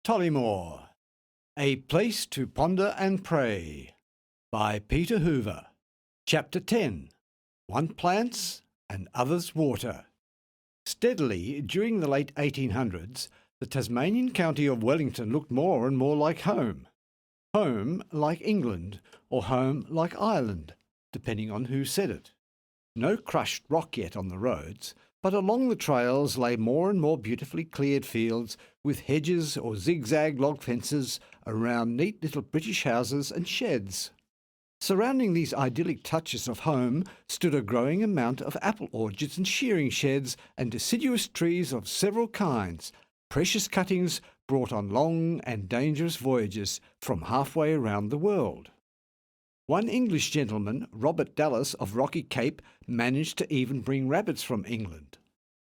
Tollymore, A Place to Ponder and Pray, by Peter Hoover. Chapter 10. One plants and others water. Steadily, during the late 1800s, the Tasmanian county of Wellington looked more and more like home. Home like England, or home like Ireland, depending on who said it. No crushed rock yet on the roads, but along the trails lay more and more beautifully cleared fields with hedges or zigzag log fences around neat little British houses and sheds. Surrounding these idyllic touches of home stood a growing amount of apple orchards and shearing sheds and deciduous trees of several kinds, precious cuttings brought on long and dangerous voyages from halfway around the world. One English gentleman, Robert Dallas of Rocky Cape, managed to even bring rabbits from England.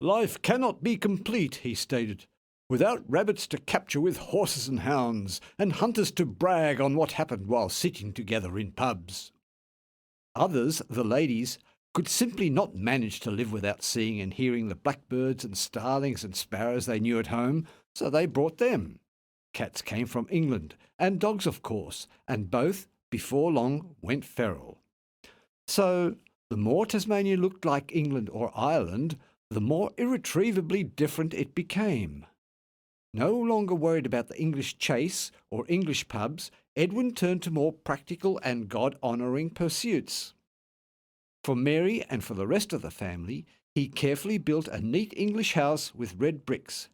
"Life cannot be complete," he stated, "without rabbits to capture with horses and hounds, and hunters to brag on what happened while sitting together in pubs." Others, the ladies, could simply not manage to live without seeing and hearing the blackbirds and starlings and sparrows they knew at home, so they brought them. Cats came from England, and dogs, of course, and both, before long, went feral. So, the more Tasmania looked like England or Ireland, the more irretrievably different it became. No longer worried about the English chase or English pubs, Edwin turned to more practical and God-honouring pursuits. For Mary and for the rest of the family, he carefully built a neat English house with red bricks.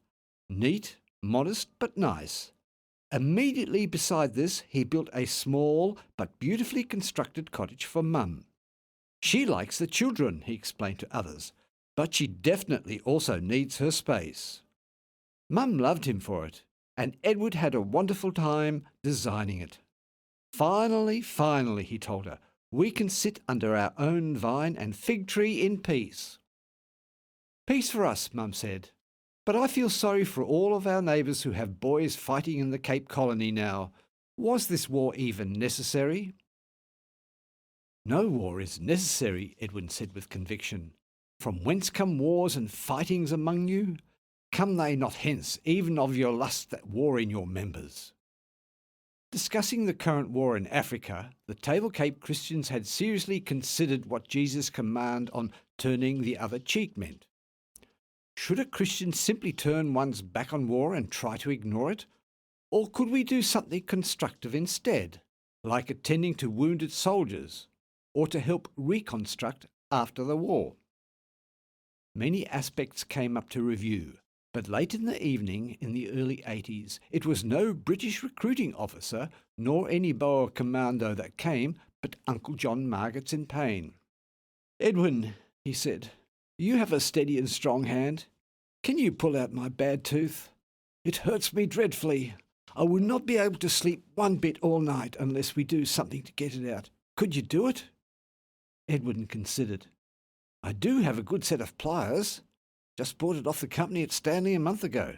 Neat, modest, but nice. Immediately beside this, he built a small but beautifully constructed cottage for Mum. "She likes the children," he explained to others, "but she definitely also needs her space." Mum loved him for it, and Edward had a wonderful time designing it. Finally, he told her, "we can sit under our own vine and fig tree in peace." "Peace for us," Mum said. "But I feel sorry for all of our neighbours who have boys fighting in the Cape Colony now. Was this war even necessary?" "No war is necessary," Edwin said with conviction. "From whence come wars and fightings among you? Come they not hence, even of your lust that war in your members?" Discussing the current war in Africa, the Table Cape Christians had seriously considered what Jesus' command on turning the other cheek meant. Should a Christian simply turn one's back on war and try to ignore it? Or could we do something constructive instead, like attending to wounded soldiers, or to help reconstruct after the war? Many aspects came up to review, but late in the evening, in the early 80s, it was no British recruiting officer nor any Boer commando that came, but Uncle John Margetts in pain. "Edwin," he said, "you have a steady and strong hand. Can you pull out my bad tooth? It hurts me dreadfully. I will not be able to sleep one bit all night unless we do something to get it out. Could you do it?" Edwin considered. "I do have a good set of pliers. Just bought it off the company at Stanley a month ago.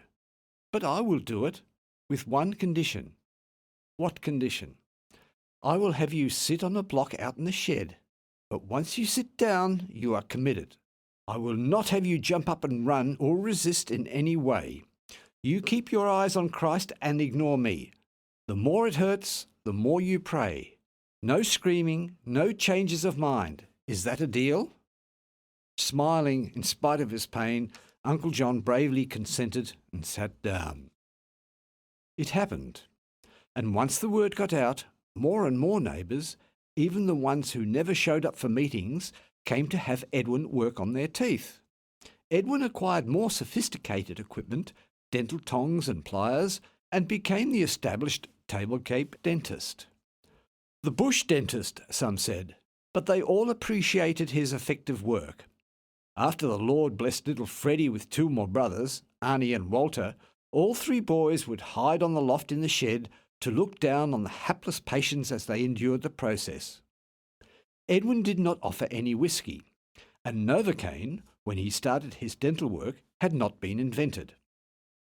But I will do it, with one condition." "What condition?" "I will have you sit on a block out in the shed. But once you sit down, you are committed. I will not have you jump up and run or resist in any way. You keep your eyes on Christ and ignore me. The more it hurts, the more you pray. No screaming, no changes of mind. Is that a deal?" Smiling in spite of his pain, Uncle John bravely consented and sat down. It happened, and once the word got out, more and more neighbours, even the ones who never showed up for meetings, came to have Edwin work on their teeth. Edwin acquired more sophisticated equipment, dental tongs and pliers, and became the established Table Cape dentist. The bush dentist, some said, but they all appreciated his effective work. After the Lord blessed little Freddie with two more brothers, Arnie and Walter, all three boys would hide on the loft in the shed to look down on the hapless patients as they endured the process. Edwin did not offer any whisky, and Novocaine, when he started his dental work, had not been invented.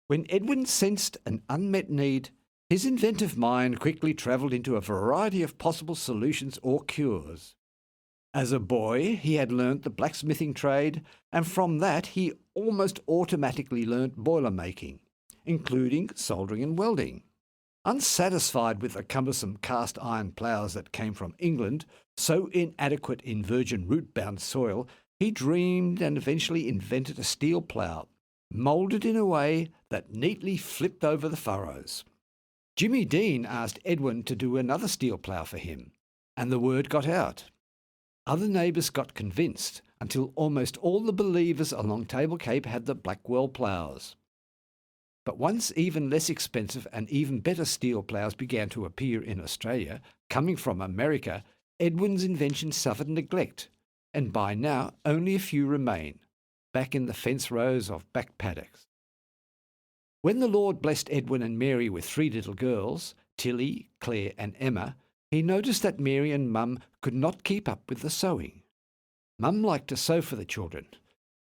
When Edwin sensed an unmet need, his inventive mind quickly travelled into a variety of possible solutions or cures. As a boy, he had learnt the blacksmithing trade, and from that he almost automatically learnt boiler making. including soldering and welding. Unsatisfied with the cumbersome cast iron ploughs that came from England, so inadequate in virgin root-bound soil, he dreamed and eventually invented a steel plough, moulded in a way that neatly flipped over the furrows. Jimmy Dean asked Edwin to do another steel plough for him, and the word got out. Other neighbours got convinced, until almost all the believers along Table Cape had the Blackwell ploughs. But once even less expensive and even better steel ploughs began to appear in Australia, coming from America, Edwin's invention suffered neglect, and by now only a few remain, back in the fence rows of back paddocks. When the Lord blessed Edwin and Mary with 3 little girls, Tilly, Claire and Emma, he noticed that Mary and Mum could not keep up with the sewing. Mum liked to sew for the children,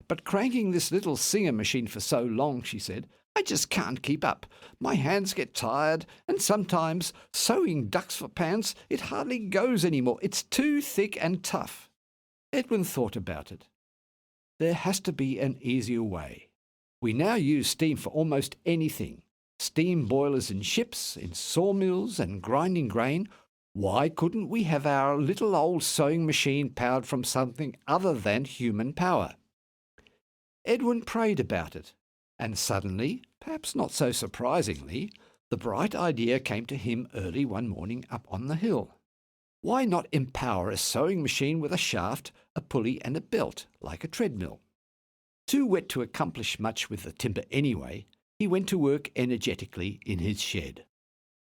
but cranking this little singer machine for so long, she said, I just can't keep up. My hands get tired, and sometimes sewing ducks for pants, it hardly goes anymore. It's too thick and tough. Edwin thought about it. There has to be an easier way. We now use steam for almost anything. Steam boilers in ships, in sawmills and grinding grain. Why couldn't we have our little old sewing machine powered from something other than human power? Edwin prayed about it. And suddenly, perhaps not so surprisingly, the bright idea came to him early one morning up on the hill. Why not empower a sewing machine with a shaft, a pulley and a belt, like a treadmill? Too wet to accomplish much with the timber anyway, he went to work energetically in his shed.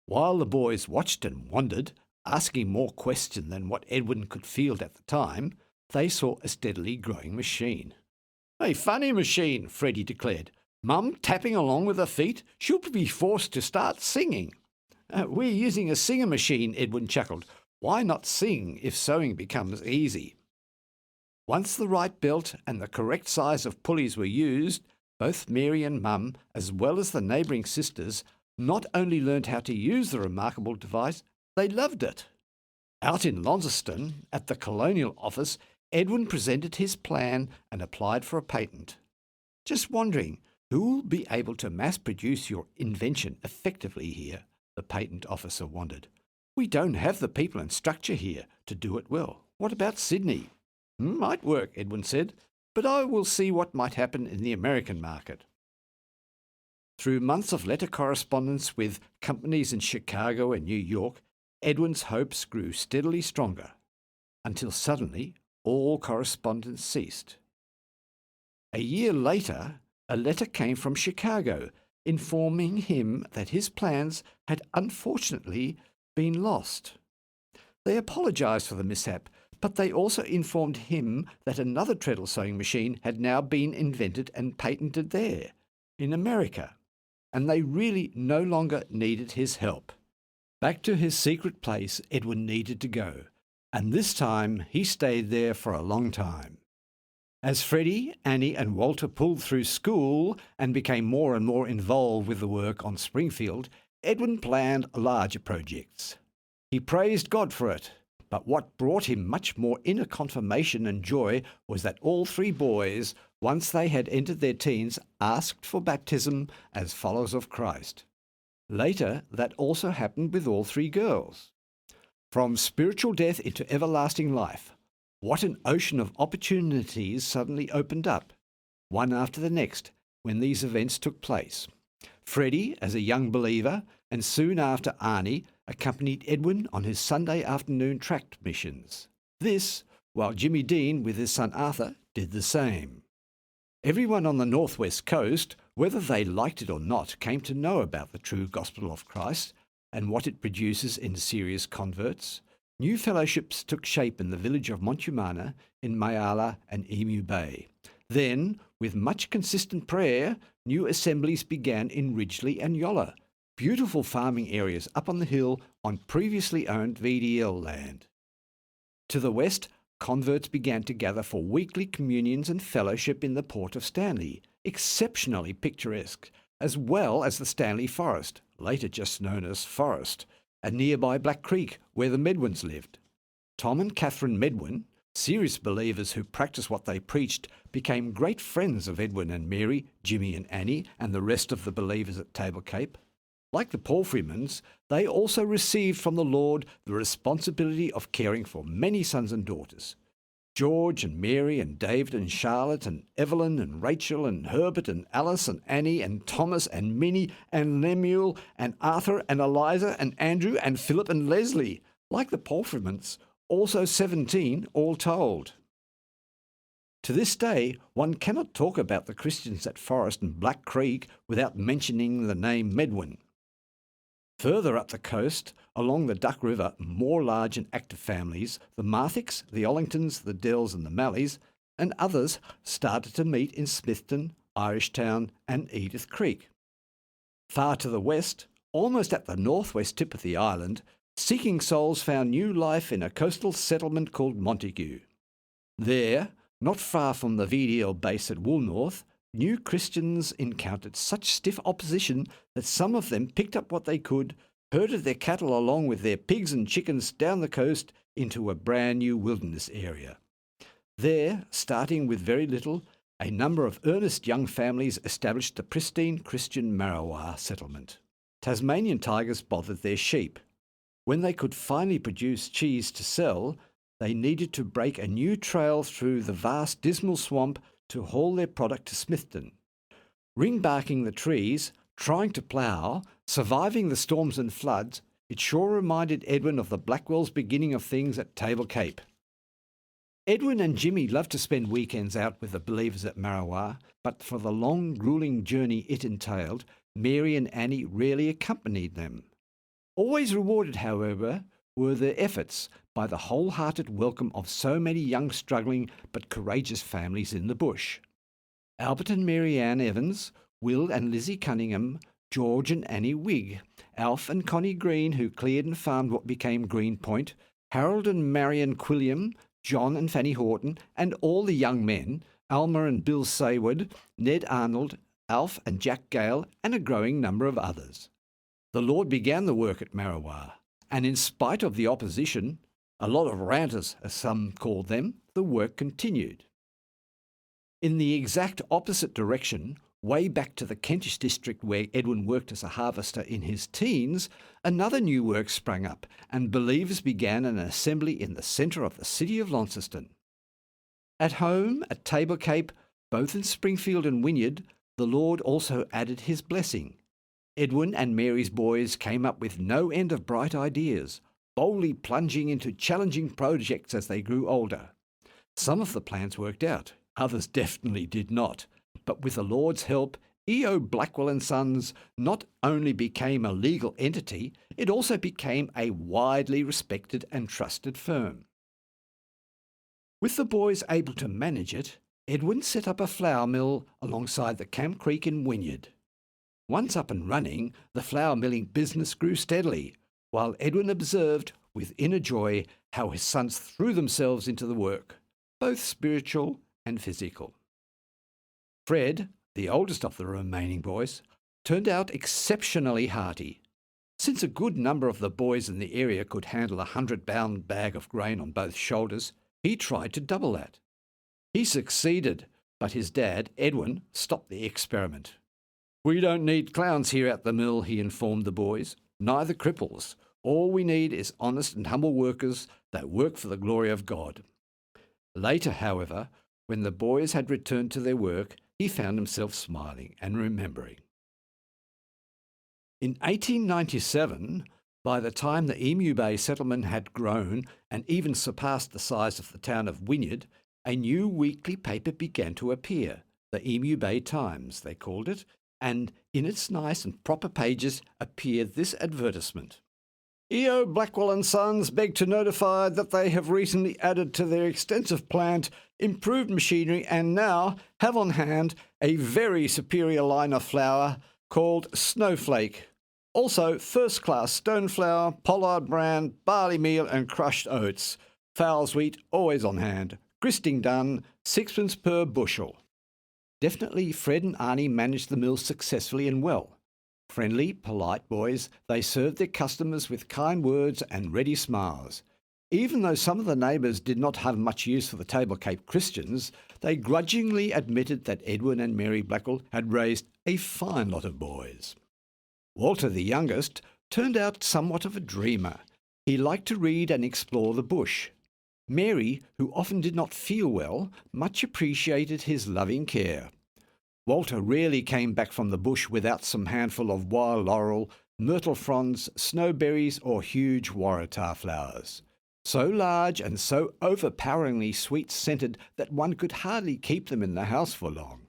While the boys watched and wondered, asking more questions than what Edwin could field at the time, they saw a steadily growing machine. A funny machine, Freddie declared. Mum tapping along with her feet, she'll be forced to start singing. We're using a singer machine, Edwin chuckled. Why not sing if sewing becomes easy? Once the right belt and the correct size of pulleys were used, both Mary and Mum, as well as the neighbouring sisters, not only learned how to use the remarkable device, they loved it. Out in Launceston, at the Colonial Office, Edwin presented his plan and applied for a patent. Just wondering, who will be able to mass-produce your invention effectively here? The patent officer wondered. We don't have the people and structure here to do it well. What about Sydney? Might work, Edwin said, but I will see what might happen in the American market. Through months of letter correspondence with companies in Chicago and New York, Edwin's hopes grew steadily stronger, until suddenly all correspondence ceased. A year later, a letter came from Chicago informing him that his plans had unfortunately been lost. They apologized for the mishap, but they also informed him that another treadle sewing machine had now been invented and patented there, in America, and they really no longer needed his help. Back to his secret place Edwin needed to go, and this time he stayed there for a long time. As Freddie, Annie and Walter pulled through school and became more and more involved with the work on Springfield, Edwin planned larger projects. He praised God for it, but what brought him much more inner confirmation and joy was that all 3 boys, once they had entered their teens, asked for baptism as followers of Christ. Later, that also happened with all 3 girls. From spiritual death into everlasting life, what an ocean of opportunities suddenly opened up, one after the next, when these events took place. Freddie, as a young believer, and soon after Arnie, accompanied Edwin on his Sunday afternoon tract missions. This, while Jimmy Dean, with his son Arthur, did the same. Everyone on the northwest coast, whether they liked it or not, came to know about the true gospel of Christ and what it produces in serious converts. New fellowships took shape in the village of Montumana, in Mayala and Emu Bay. Then, with much consistent prayer, new assemblies began in Ridgely and Yolla, beautiful farming areas up on the hill on previously owned VDL land. To the west, converts began to gather for weekly communions and fellowship in the port of Stanley, exceptionally picturesque, as well as the Stanley Forest, later just known as Forest, and nearby Black Creek, where the Medwins lived. Tom and Catherine Medwin, Serious believers who practiced what they preached became great friends of Edwin and Mary, Jimmy and Annie, and the rest of the believers at Table Cape. Like the Palfreymans, they also received from the Lord the responsibility of caring for many sons and daughters. George and Mary and David and Charlotte and Evelyn and Rachel and Herbert and Alice and Annie and Thomas and Minnie and Lemuel and Arthur and Eliza and Andrew and Philip and Leslie. Like the Palfreymans, also 17 all told. To this day, one cannot talk about the Christians at Forest and Black Creek without mentioning the name Medwin. Further up the coast, along the Duck River, more large and active families, the Marthicks, the Ollingtons, the Dells and the Malleys, and others started to meet in Smithton, Irishtown and Edith Creek. Far to the west, almost at the northwest tip of the island, seeking souls found new life in a coastal settlement called Montague. There, not far from the VDL base at Woolnorth, new Christians encountered such stiff opposition that some of them picked up what they could, herded their cattle along with their pigs and chickens down the coast into a brand new wilderness area. There, starting with very little, a number of earnest young families established the pristine Christian Marrawah settlement. Tasmanian tigers bothered their sheep. When they could finally produce cheese to sell, they needed to break a new trail through the vast dismal swamp to haul their product to Smithton. Ring-barking the trees, trying to plough, surviving the storms and floods, it sure reminded Edwin of the Blackwells' beginning of things at Table Cape. Edwin and Jimmy loved to spend weekends out with the believers at Marrawah, but for the long, gruelling journey it entailed, Mary and Annie rarely accompanied them. Always rewarded, however, were their efforts by the wholehearted welcome of so many young, struggling but courageous families in the bush. Albert and Mary Ann Evans, Will and Lizzie Cunningham, George and Annie Wigg, Alf and Connie Green, who cleared and farmed what became Greenpoint, Harold and Marion Quilliam, John and Fanny Horton, and all the young men, Alma and Bill Sayward, Ned Arnold, Alf and Jack Gale, and a growing number of others. The Lord began the work at Marrawah, and in spite of the opposition, a lot of ranters, as some called them, the work continued. In the exact opposite direction, way back to the Kentish district where Edwin worked as a harvester in his teens, another new work sprang up, and believers began an assembly in the centre of the city of Launceston. At home, at Table Cape, both in Springfield and Wynyard, the Lord also added his blessing. Edwin and Mary's boys came up with no end of bright ideas, boldly plunging into challenging projects as they grew older. Some of the plans worked out, others definitely did not, but with the Lord's help, E.O. Blackwell and Sons not only became a legal entity, it also became a widely respected and trusted firm. With the boys able to manage it, Edwin set up a flour mill alongside the Camp Creek in Wynyard. Once up and running, the flour milling business grew steadily, while Edwin observed, with inner joy, how his sons threw themselves into the work, both spiritual and physical. Fred, the oldest of the remaining boys, turned out exceptionally hearty. Since a good number of the boys in the area could handle a 100-pound bag of grain on both shoulders, he tried to double that. He succeeded, but his dad, Edwin, stopped the experiment. "We don't need clowns here at the mill," he informed the boys, "neither cripples. All we need is honest and humble workers that work for the glory of God." Later, however, when the boys had returned to their work, he found himself smiling and remembering. In 1897, by the time the Emu Bay settlement had grown and even surpassed the size of the town of Wynyard, a new weekly paper began to appear, the Emu Bay Times, they called it, and in its nice and proper pages appeared this advertisement. E.O. Blackwell and Sons beg to notify that they have recently added to their extensive plant improved machinery and now have on hand a very superior line of flour called Snowflake. Also first-class stone flour, pollard bran, barley meal and crushed oats. Fowls wheat always on hand. Gristing done, 6pence per bushel. Definitely Fred and Arnie managed the mill successfully and well. Friendly, polite boys, they served their customers with kind words and ready smiles. Even though some of the neighbours did not have much use for the Table Cape Christians, they grudgingly admitted that Edwin and Mary Blackwell had raised a fine lot of boys. Walter, the youngest, turned out somewhat of a dreamer. He liked to read and explore the bush. Mary, who often did not feel well, much appreciated his loving care. Walter rarely came back from the bush without some handful of wild laurel, myrtle fronds, snowberries, or huge waratah flowers, so large and so overpoweringly sweet-scented that one could hardly keep them in the house for long.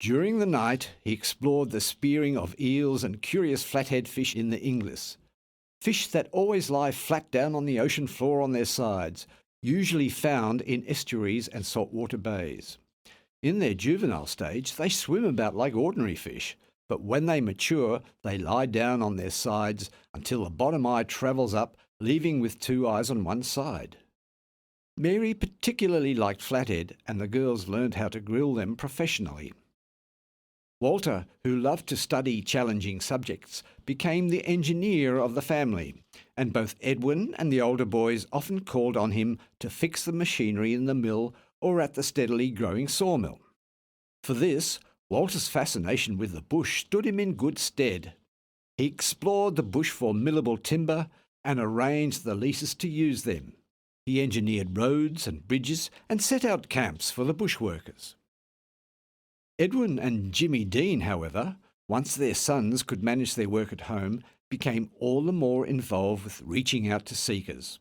During the night he explored the spearing of eels and curious flathead fish in the Inglis, fish that always lie flat down on the ocean floor on their sides, usually found in estuaries and saltwater bays. In their juvenile stage they swim about like ordinary fish, but when they mature they lie down on their sides until the bottom eye travels up, leaving with two eyes on one side. Mary particularly liked flathead, and the girls learned how to grill them professionally. Walter, who loved to study challenging subjects, became the engineer of the family, and both Edwin and the older boys often called on him to fix the machinery in the mill or at the steadily growing sawmill. For this, Walter's fascination with the bush stood him in good stead. He explored the bush for millable timber and arranged the leases to use them. He engineered roads and bridges and set out camps for the bushworkers. Edwin and Jimmy Dean, however, once their sons could manage their work at home, became all the more involved with reaching out to seekers.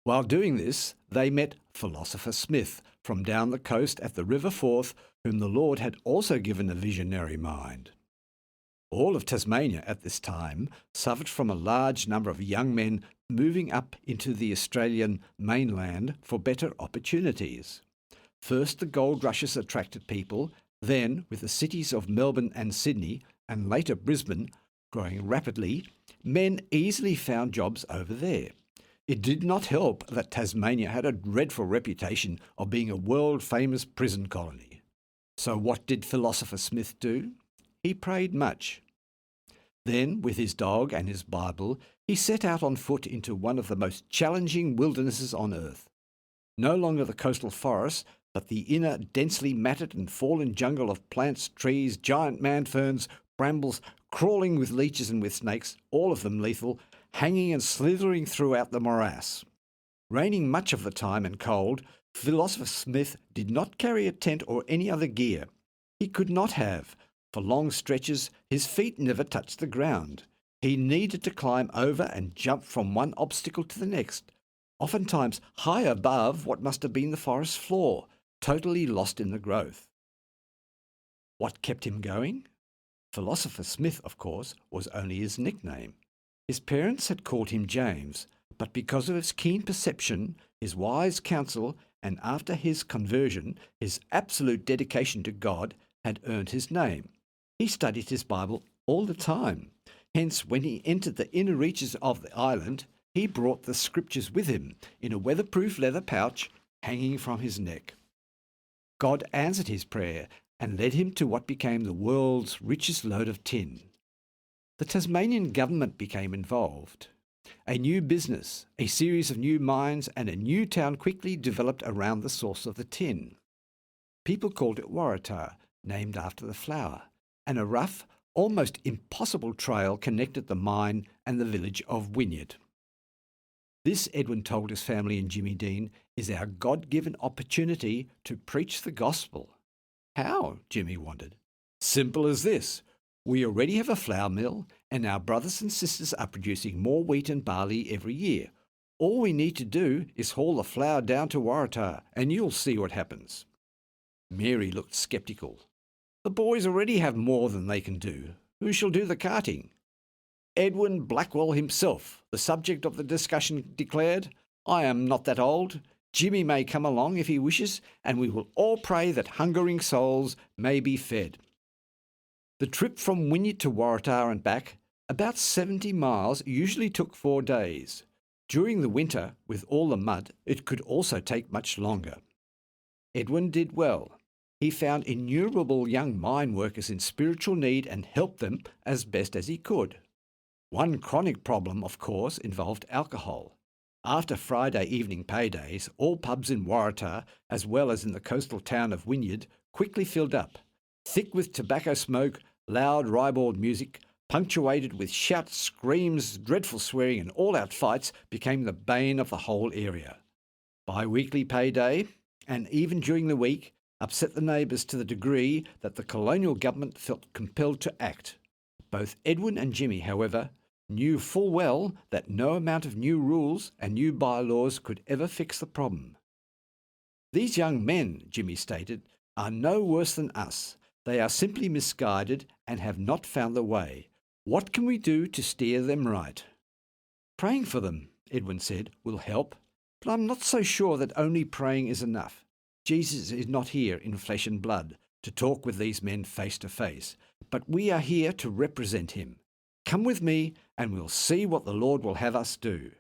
While doing this, they met Philosopher Smith from down the coast at the River Forth, whom the Lord had also given a visionary mind. All of Tasmania at this time suffered from a large number of young men moving up into the Australian mainland for better opportunities. First, the gold rushes attracted people. Then, with the cities of Melbourne and Sydney, and later Brisbane, growing rapidly, men easily found jobs over there. It did not help that Tasmania had a dreadful reputation of being a world-famous prison colony. So what did Philosopher Smith do? He prayed much. Then, with his dog and his Bible, he set out on foot into one of the most challenging wildernesses on earth. No longer the coastal forests, but the inner, densely matted and fallen jungle of plants, trees, giant man-ferns, brambles, crawling with leeches and with snakes, all of them lethal, hanging and slithering throughout the morass. Raining much of the time and cold, Philosopher Smith did not carry a tent or any other gear. He could not have. For long stretches, his feet never touched the ground. He needed to climb over and jump from one obstacle to the next, oftentimes high above what must have been the forest floor, totally lost in the growth. What kept him going? Philosopher Smith, of course, was only his nickname. His parents had called him James, but because of his keen perception, his wise counsel, and after his conversion, his absolute dedication to God had earned his name. He studied his Bible all the time. Hence, when he entered the inner reaches of the island, he brought the scriptures with him in a weatherproof leather pouch hanging from his neck. God answered his prayer and led him to what became the world's richest lode of tin. The Tasmanian government became involved. A new business, a series of new mines, and a new town quickly developed around the source of the tin. People called it Waratah, named after the flower, and a rough, almost impossible trail connected the mine and the village of Wynyard. This, Edwin told his family and Jimmy Dean, is our God-given opportunity to preach the gospel. How? Jimmy wondered. Simple as this. We already have a flour mill, and our brothers and sisters are producing more wheat and barley every year. All we need to do is haul the flour down to Waratah, and you'll see what happens. Mary looked sceptical. The boys already have more than they can do. Who shall do the carting? Edwin Blackwell himself, the subject of the discussion, declared. I am not that old. Jimmy may come along if he wishes, and we will all pray that hungering souls may be fed. The trip from Wynyard to Waratah and back, about 70 miles, usually took 4 days. During the winter, with all the mud, it could also take much longer. Edwin did well. He found innumerable young mine workers in spiritual need and helped them as best as he could. One chronic problem, of course, involved alcohol. After Friday evening paydays, all pubs in Waratah, as well as in the coastal town of Wynyard, quickly filled up, thick with tobacco smoke, loud ribald music, punctuated with shouts, screams, dreadful swearing and all-out fights, became the bane of the whole area. Bi-weekly payday, and even during the week, upset the neighbours to the degree that the colonial government felt compelled to act. Both Edwin and Jimmy, however, knew full well that no amount of new rules and new bylaws could ever fix the problem. "These young men," Jimmy stated, "are no worse than us. They are simply misguided and have not found the way. What can we do to steer them right?" "Praying for them," Edwin said, "will help, but I'm not so sure that only praying is enough. Jesus is not here in flesh and blood to talk with these men face to face, but we are here to represent him. Come with me and we'll see what the Lord will have us do."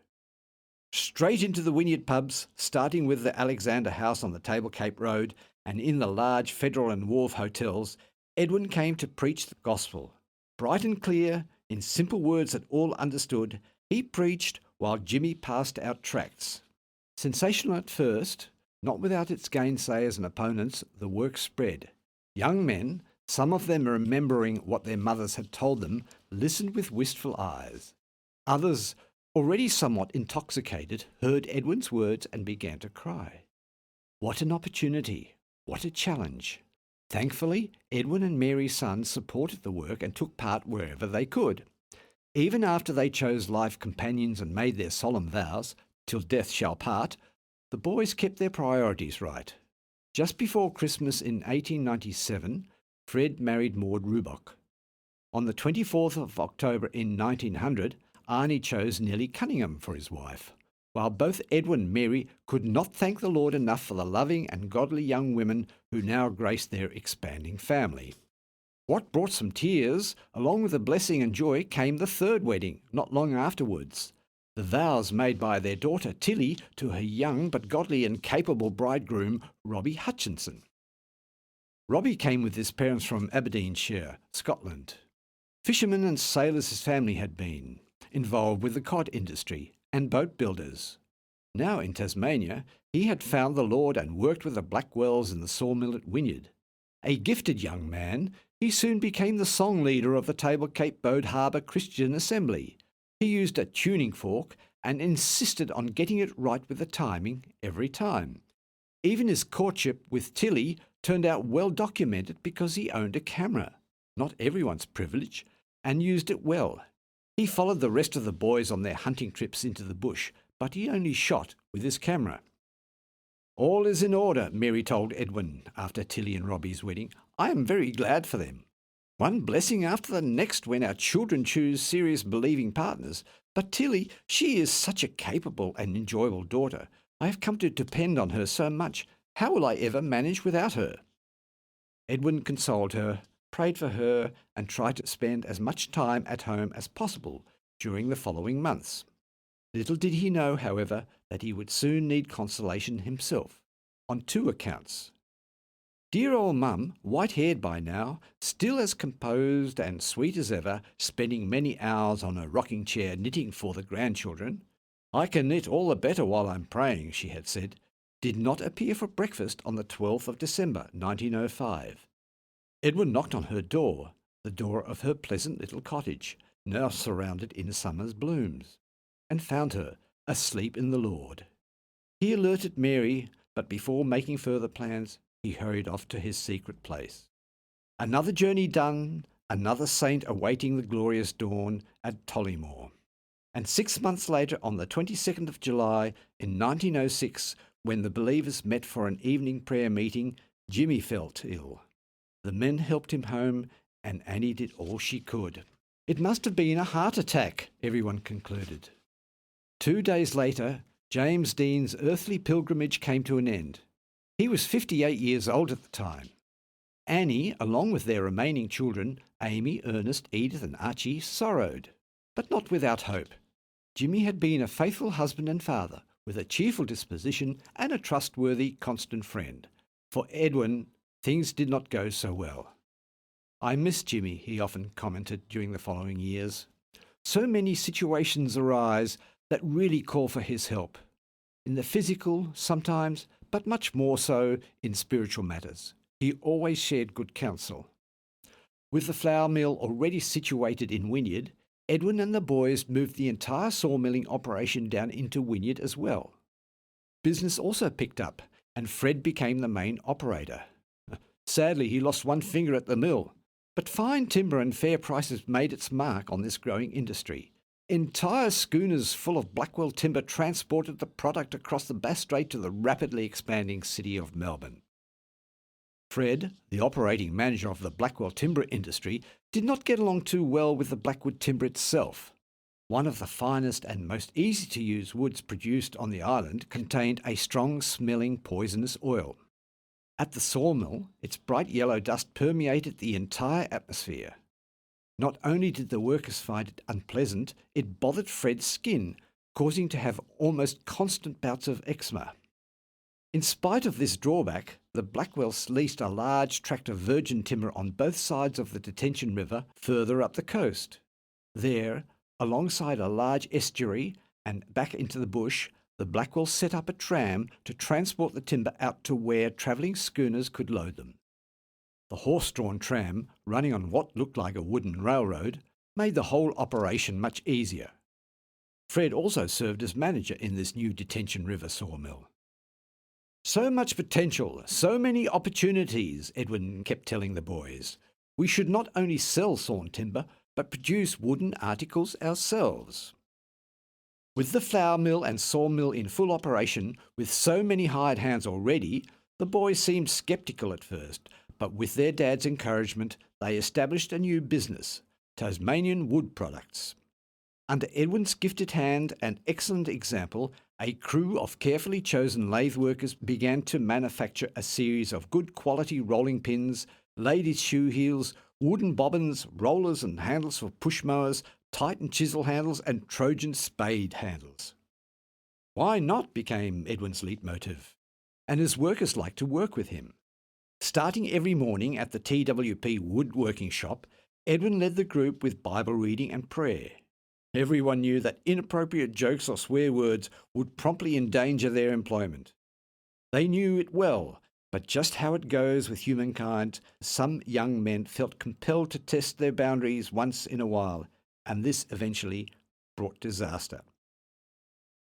Straight into the Wynyard pubs, starting with the Alexander House on the Table Cape Road and in the large Federal and Wharf hotels, Edwin came to preach the gospel. Bright and clear, in simple words that all understood, he preached while Jimmy passed out tracts. Sensational at first, not without its gainsayers and opponents, the work spread. Young men, some of them remembering what their mothers had told them, listened with wistful eyes. Others, already somewhat intoxicated, heard Edwin's words and began to cry. What an opportunity! What a challenge! Thankfully, Edwin and Mary's sons supported the work and took part wherever they could. Even after they chose life companions and made their solemn vows, "till death shall part," the boys kept their priorities right. Just before Christmas in 1897, Fred married Maud Rubach. On the 24th of October in 1900, Arnie chose Nellie Cunningham for his wife, while both Edwin and Mary could not thank the Lord enough for the loving and godly young women who now graced their expanding family. What brought some tears, along with the blessing and joy, came the third wedding, not long afterwards. The vows made by their daughter Tilly to her young but godly and capable bridegroom, Robbie Hutchinson. Robbie came with his parents from Aberdeenshire, Scotland. Fishermen and sailors his family had been, involved with the cod industry and boat builders. Now in Tasmania, he had found the Lord and worked with the Blackwells in the sawmill at Wynyard. A gifted young man, he soon became the song leader of the Table Cape Boat Harbour Christian Assembly. He used a tuning fork and insisted on getting it right with the timing every time. Even his courtship with Tilly turned out well documented because he owned a camera, not everyone's privilege, and used it well. He followed the rest of the boys on their hunting trips into the bush, but he only shot with his camera. "All is in order," Mary told Edwin after Tilly and Robbie's wedding. "I am very glad for them. One blessing after the next when our children choose serious believing partners. But Tilly, she is such a capable and enjoyable daughter. I have come to depend on her so much. How will I ever manage without her?" Edwin consoled her, prayed for her, and tried to spend as much time at home as possible during the following months. Little did he know, however, that he would soon need consolation himself, on two accounts. Dear old Mum, white-haired by now, still as composed and sweet as ever, spending many hours on a rocking chair knitting for the grandchildren. "I can knit all the better while I'm praying," she had said, did not appear for breakfast on the 12th of December, 1905. Edwin knocked on her door, the door of her pleasant little cottage, now surrounded in summer's blooms, and found her asleep in the Lord. He alerted Mary, but before making further plans, he hurried off to his secret place. Another journey done, another saint awaiting the glorious dawn at Tollymore. And 6 months later, on the 22nd of July in 1906, when the believers met for an evening prayer meeting, Jimmy felt ill. The men helped him home, and Annie did all she could. It must have been a heart attack, everyone concluded. 2 days later, James Dean's earthly pilgrimage came to an end. He was 58 years old at the time. Annie, along with their remaining children, Amy, Ernest, Edith and Archie, sorrowed, but not without hope. Jimmy had been a faithful husband and father, with a cheerful disposition and a trustworthy, constant friend. For Edwin, things did not go so well. "I miss Jimmy," he often commented during the following years. "So many situations arise, that really call for his help. In the physical, sometimes, but much more so in spiritual matters. He always shared good counsel. With the flour mill already situated in Wynyard, Edwin and the boys moved the entire sawmilling operation down into Wynyard as well. Business also picked up, and Fred became the main operator. Sadly, he lost one finger at the mill, but fine timber and fair prices made its mark on this growing industry. Entire schooners full of Blackwell timber transported the product across the Bass Strait to the rapidly expanding city of Melbourne. Fred, the operating manager of the Blackwell timber industry, did not get along too well with the Blackwood timber itself. One of the finest and most easy-to-use woods produced on the island contained a strong-smelling poisonous oil. At the sawmill, its bright yellow dust permeated the entire atmosphere. Not only did the workers find it unpleasant, it bothered Fred's skin, causing him to have almost constant bouts of eczema. In spite of this drawback, the Blackwells leased a large tract of virgin timber on both sides of the detention river further up the coast. There, alongside a large estuary and back into the bush, the Blackwells set up a tram to transport the timber out to where travelling schooners could load them. The horse-drawn tram, running on what looked like a wooden railroad, made the whole operation much easier. Fred also served as manager in this new detention river sawmill. So much potential, so many opportunities, Edwin kept telling the boys. We should not only sell sawn timber, but produce wooden articles ourselves. With the flour mill and sawmill in full operation, with so many hired hands already, the boys seemed sceptical at first, but with their dad's encouragement, they established a new business, Tasmanian Wood Products. Under Edwin's gifted hand and excellent example, a crew of carefully chosen lathe workers began to manufacture a series of good quality rolling pins, ladies' shoe heels, wooden bobbins, rollers and handles for push mowers, Titan chisel handles and Trojan spade handles. Why not became Edwin's leitmotif, and his workers liked to work with him. Starting every morning at the TWP woodworking shop, Edwin led the group with Bible reading and prayer. Everyone knew that inappropriate jokes or swear words would promptly endanger their employment. They knew it well, but just how it goes with humankind, some young men felt compelled to test their boundaries once in a while, and this eventually brought disaster.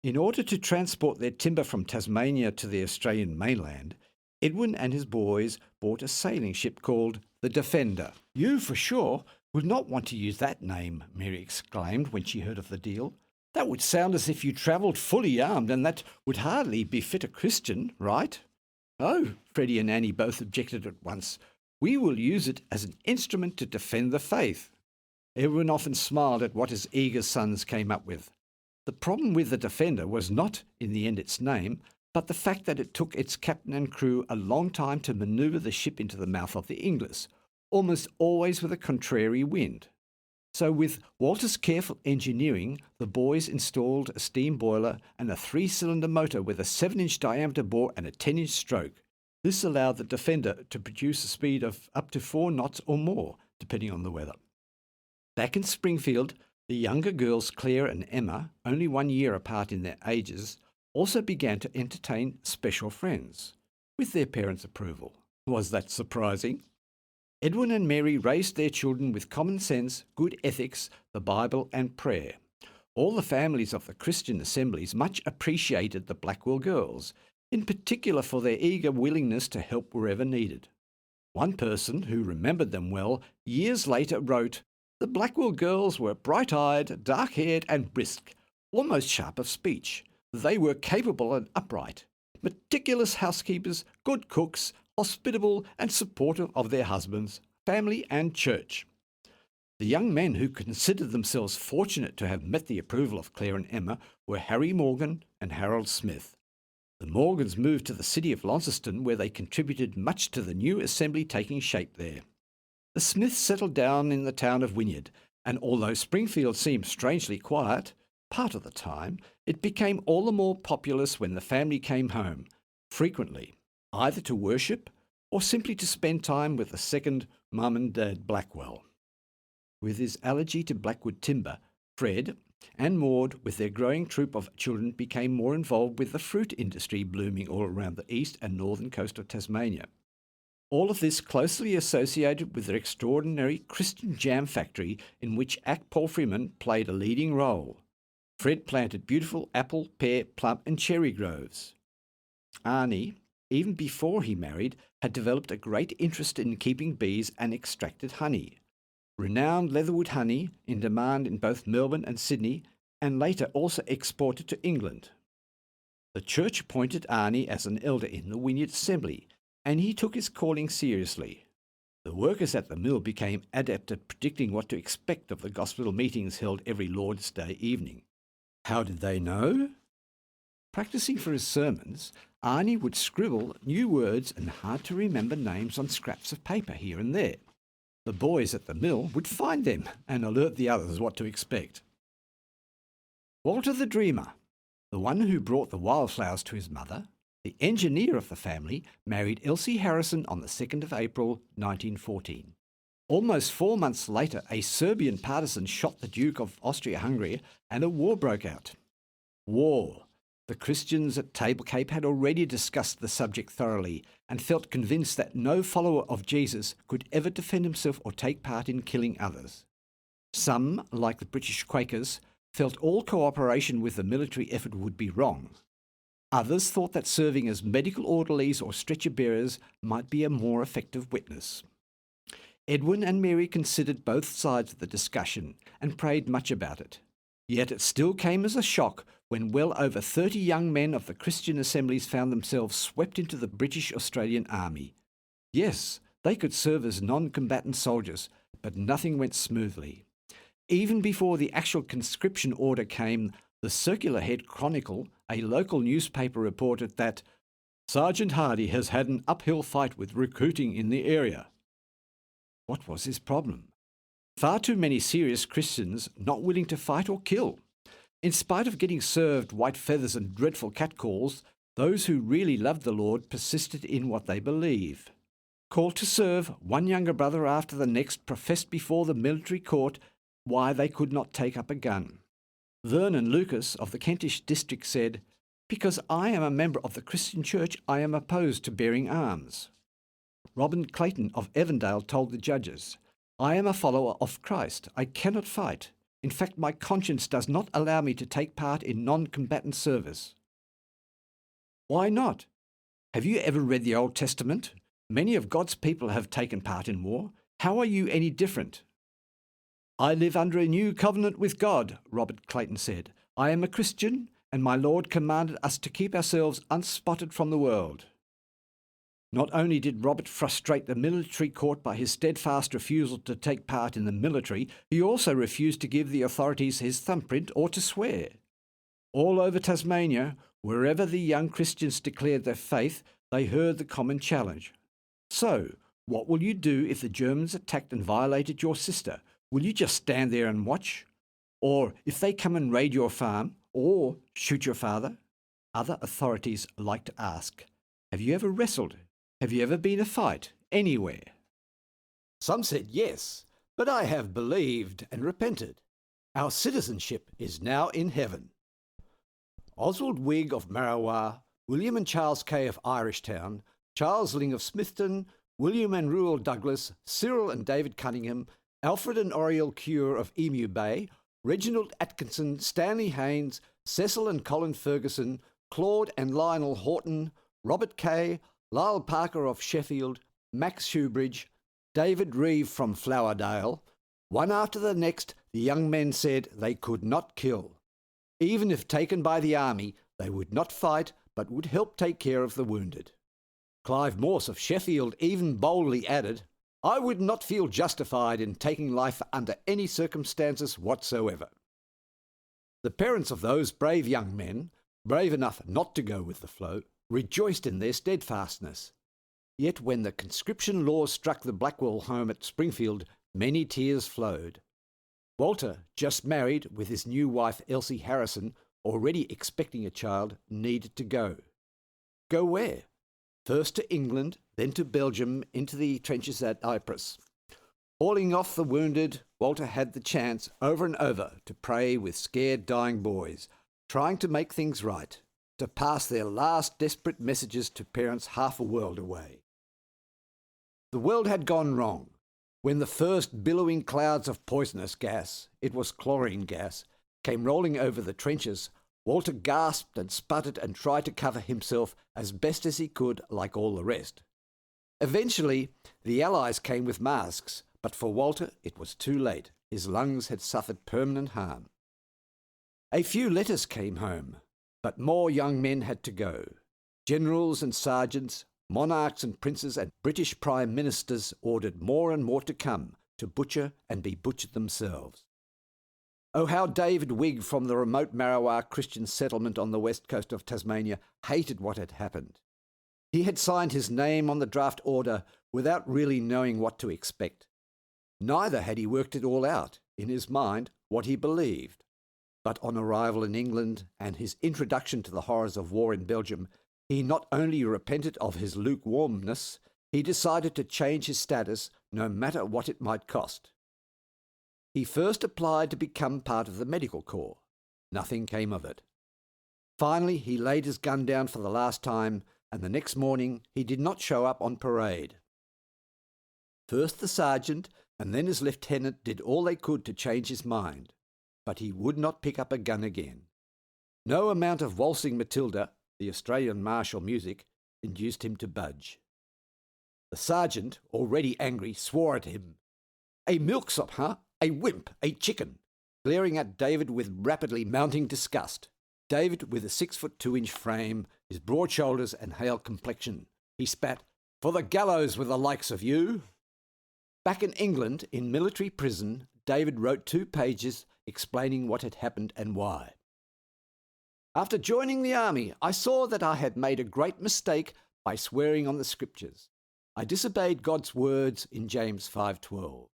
In order to transport their timber from Tasmania to the Australian mainland, Edwin and his boys bought a sailing ship called the Defender. "You, for sure, would not want to use that name," Mary exclaimed when she heard of the deal. "That would sound as if you travelled fully armed, and that would hardly befit a Christian, right?" "Oh," Freddie and Annie both objected at once. "We will use it as an instrument to defend the faith." Everyone often smiled at what his eager sons came up with. The problem with the Defender was not, in the end, its name, but the fact that it took its captain and crew a long time to manoeuvre the ship into the mouth of the Inglis, almost always with a contrary wind. So with Walter's careful engineering, the boys installed a steam boiler and a 3-cylinder motor with a 7-inch diameter bore and a 10-inch stroke. This allowed the Defender to produce a speed of up to 4 knots or more, depending on the weather. Back in Springfield, the younger girls Claire and Emma, only 1 year apart in their ages, also began to entertain special friends, with their parents' approval. Was that surprising? Edwin and Mary raised their children with common sense, good ethics, the Bible and prayer. All the families of the Christian assemblies much appreciated the Blackwell girls, in particular for their eager willingness to help wherever needed. One person who remembered them well years later wrote, "The Blackwell girls were bright-eyed, dark-haired and brisk, almost sharp of speech. They were capable and upright, meticulous housekeepers, good cooks, hospitable and supportive of their husbands, family and church." The young men who considered themselves fortunate to have met the approval of Claire and Emma were Harry Morgan and Harold Smith. The Morgans moved to the city of Launceston, where they contributed much to the new assembly taking shape there. The Smiths settled down in the town of Wynyard, and although Springfield seemed strangely quiet, part of the time, it became all the more populous when the family came home, frequently, either to worship or simply to spend time with the second Mum and Dad Blackwell. With his allergy to Blackwood timber, Fred, and Maud, with their growing troop of children, became more involved with the fruit industry blooming all around the east and northern coast of Tasmania. All of this closely associated with their extraordinary Christian jam factory in which fulfilment played a leading role. Fred planted beautiful apple, pear, plum and cherry groves. Arnie, even before he married, had developed a great interest in keeping bees and extracted honey. Renowned leatherwood honey, in demand in both Melbourne and Sydney, and later also exported to England. The church appointed Arnie as an elder in the Wynyard Assembly, and he took his calling seriously. The workers at the mill became adept at predicting what to expect of the gospel meetings held every Lord's Day evening. How did they know? Practicing for his sermons, Arnie would scribble new words and hard-to-remember names on scraps of paper here and there. The boys at the mill would find them and alert the others what to expect. Walter the Dreamer, the one who brought the wildflowers to his mother, the engineer of the family, married Elsie Harrison on the 2nd of April, 1914. Almost 4 months later, a Serbian partisan shot the Duke of Austria-Hungary and a war broke out. War. The Christians at Table Cape had already discussed the subject thoroughly and felt convinced that no follower of Jesus could ever defend himself or take part in killing others. Some, like the British Quakers, felt all cooperation with the military effort would be wrong. Others thought that serving as medical orderlies or stretcher bearers might be a more effective witness. Edwin and Mary considered both sides of the discussion and prayed much about it. Yet it still came as a shock when well over 30 young men of the Christian assemblies found themselves swept into the British Australian Army. Yes, they could serve as non-combatant soldiers, but nothing went smoothly. Even before the actual conscription order came, the Circular Head Chronicle, a local newspaper, reported that Sergeant Hardy has had an uphill fight with recruiting in the area. What was his problem? Far too many serious Christians not willing to fight or kill. In spite of getting served white feathers and dreadful catcalls, those who really loved the Lord persisted in what they believed. Called to serve, one younger brother after the next professed before the military court why they could not take up a gun. Vernon Lucas of the Kentish district said, "Because I am a member of the Christian church, I am opposed to bearing arms." Robin Clayton of Evandale told the judges, "I am a follower of Christ. I cannot fight. In fact, my conscience does not allow me to take part in non-combatant service." Why not? Have you ever read the Old Testament? Many of God's people have taken part in war. How are you any different? "I live under a new covenant with God," Robert Clayton said. "I am a Christian, and my Lord commanded us to keep ourselves unspotted from the world." Not only did Robert frustrate the military court by his steadfast refusal to take part in the military, he also refused to give the authorities his thumbprint or to swear. All over Tasmania, wherever the young Christians declared their faith, they heard the common challenge. "So, what will you do if the Germans attacked and violated your sister? Will you just stand there and watch? Or if they come and raid your farm, or shoot your father?" Other authorities like to ask, "Have you ever wrestled? Have you ever been a fight, anywhere?" Some said yes, but I have believed and repented. Our citizenship is now in heaven. Oswald Wigg of Marrawa, William and Charles Kay of Irishtown, Charles Ling of Smithton, William and Ruel Douglas, Cyril and David Cunningham, Alfred and Oriel Cure of Emu Bay, Reginald Atkinson, Stanley Haynes, Cecil and Colin Ferguson, Claude and Lionel Horton, Robert Kay, Lyle Parker of Sheffield, Max Shoebridge, David Reeve from Flowerdale. One after the next, the young men said they could not kill. Even if taken by the army, they would not fight, but would help take care of the wounded. Clive Morse of Sheffield even boldly added, "I would not feel justified in taking life under any circumstances whatsoever." The parents of those brave young men, brave enough not to go with the flow, rejoiced in their steadfastness. Yet when the conscription laws struck the Blackwell home at Springfield, many tears flowed. Walter, just married with his new wife Elsie Harrison, already expecting a child, needed to go. Go where? First to England, then to Belgium, into the trenches at Ypres. Hauling off the wounded, Walter had the chance over and over to pray with scared dying boys, trying to make things right, to pass their last desperate messages to parents half a world away. The world had gone wrong. When the first billowing clouds of poisonous gas, it was chlorine gas, came rolling over the trenches, Walter gasped and sputtered and tried to cover himself as best as he could, like all the rest. Eventually, the Allies came with masks, but for Walter it was too late. His lungs had suffered permanent harm. A few letters came home, but more young men had to go. Generals and sergeants, monarchs and princes and British prime ministers ordered more and more to come, to butcher and be butchered themselves. Oh, how David Wigg from the remote Marrawah Christian settlement on the west coast of Tasmania hated what had happened. He had signed his name on the draft order without really knowing what to expect. Neither had he worked it all out, in his mind, what he believed. But on arrival in England and his introduction to the horrors of war in Belgium, he not only repented of his lukewarmness, he decided to change his status no matter what it might cost. He first applied to become part of the medical corps. Nothing came of it. Finally, he laid his gun down for the last time, and the next morning he did not show up on parade. First the sergeant and then his lieutenant did all they could to change his mind, but he would not pick up a gun again. No amount of waltzing Matilda, the Australian martial music, induced him to budge. The sergeant, already angry, swore at him. "A milksop, huh? A wimp, a chicken," glaring at David with rapidly mounting disgust. David, with a 6'2" frame, his broad shoulders and hale complexion, he spat, "For the gallows with the likes of you." Back in England, in military prison, David wrote 2 pages explaining what had happened and why. "After joining the army, I saw that I had made a great mistake by swearing on the scriptures. I disobeyed God's words in James 5:12.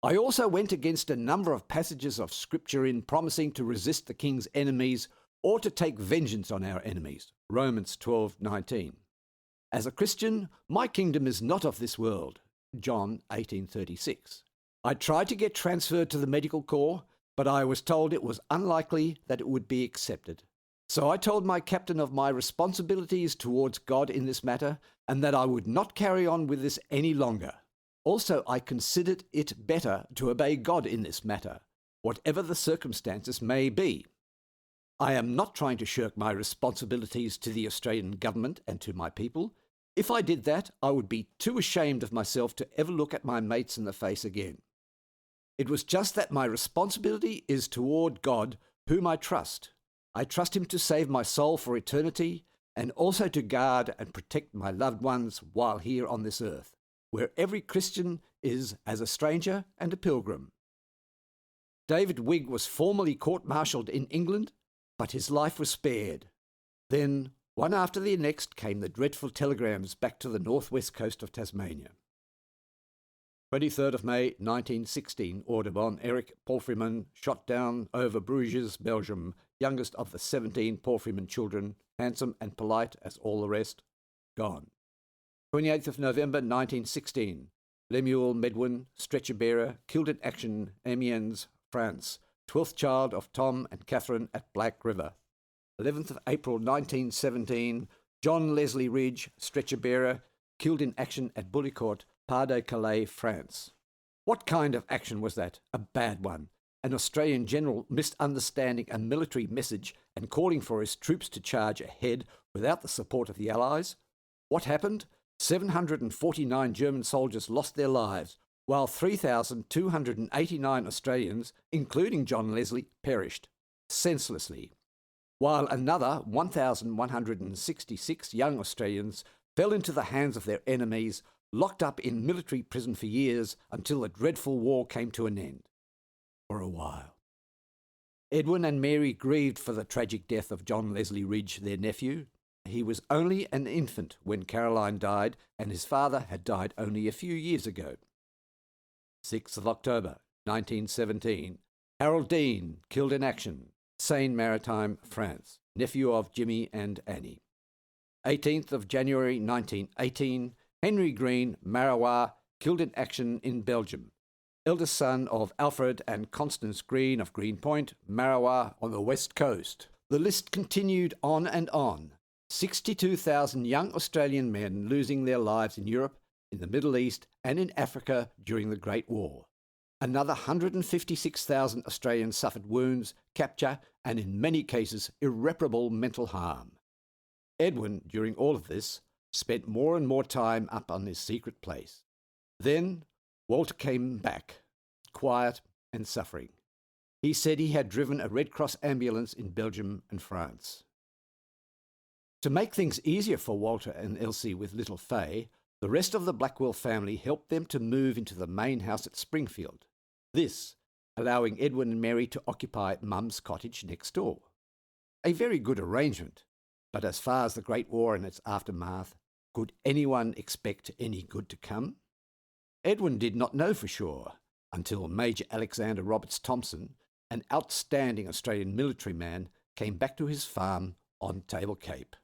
I also went against a number of passages of scripture in promising to resist the king's enemies or to take vengeance on our enemies, Romans 12:19. As a Christian, my kingdom is not of this world, John 18:36. I tried to get transferred to the medical corps, but I was told it was unlikely that it would be accepted. So I told my captain of my responsibilities towards God in this matter, and that I would not carry on with this any longer. Also, I considered it better to obey God in this matter, whatever the circumstances may be. I am not trying to shirk my responsibilities to the Australian government and to my people. If I did that, I would be too ashamed of myself to ever look at my mates in the face again. It was just that my responsibility is toward God, whom I trust. I trust him to save my soul for eternity, and also to guard and protect my loved ones while here on this earth, where every Christian is as a stranger and a pilgrim." David Wigg was formally court-martialed in England, but his life was spared. Then, one after the next, came the dreadful telegrams back to the northwest coast of Tasmania. 23rd of May 1916, Audubon, Eric Palfreyman, shot down over Bruges, Belgium, youngest of the 17 Palfreyman children, handsome and polite as all the rest, gone. 28th of November 1916, Lemuel Medwin, stretcher-bearer, killed in action, Amiens, France, 12th child of Tom and Catherine at Black River. 11th of April 1917, John Leslie Ridge, stretcher-bearer, killed in action at Bullecourt, Pas-de-Calais, France. What kind of action was that? A bad one. An Australian general misunderstanding a military message and calling for his troops to charge ahead without the support of the Allies. What happened? 749 German soldiers lost their lives, while 3,289 Australians, including John Leslie, perished senselessly, while another 1,166 young Australians fell into the hands of their enemies, locked up in military prison for years until the dreadful war came to an end. For a while. Edwin and Mary grieved for the tragic death of John Leslie Ridge, their nephew. He was only an infant when Caroline died, and his father had died only a few years ago. 6th of October, 1917. Harold Dean, killed in action, Seine-Maritime, France, nephew of Jimmy and Annie. 18th of January, 1918. Henry Green, Marrawah, killed in action in Belgium, eldest son of Alfred and Constance Green of Greenpoint, Marrawa on the west coast. The list continued on and on. 62,000 young Australian men losing their lives in Europe, in the Middle East and in Africa during the Great War. Another 156,000 Australians suffered wounds, capture and in many cases irreparable mental harm. Edwin, during all of this, spent more and more time up on his secret place. Then Walter came back, quiet and suffering. He said he had driven a Red Cross ambulance in Belgium and France. To make things easier for Walter and Elsie with little Fay, the rest of the Blackwell family helped them to move into the main house at Springfield. This, allowing Edwin and Mary to occupy Mum's cottage next door. A very good arrangement, but as far as the Great War and its aftermath, could anyone expect any good to come? Edwin did not know for sure until Major Alexander Roberts Thompson, an outstanding Australian military man, came back to his farm on Table Cape.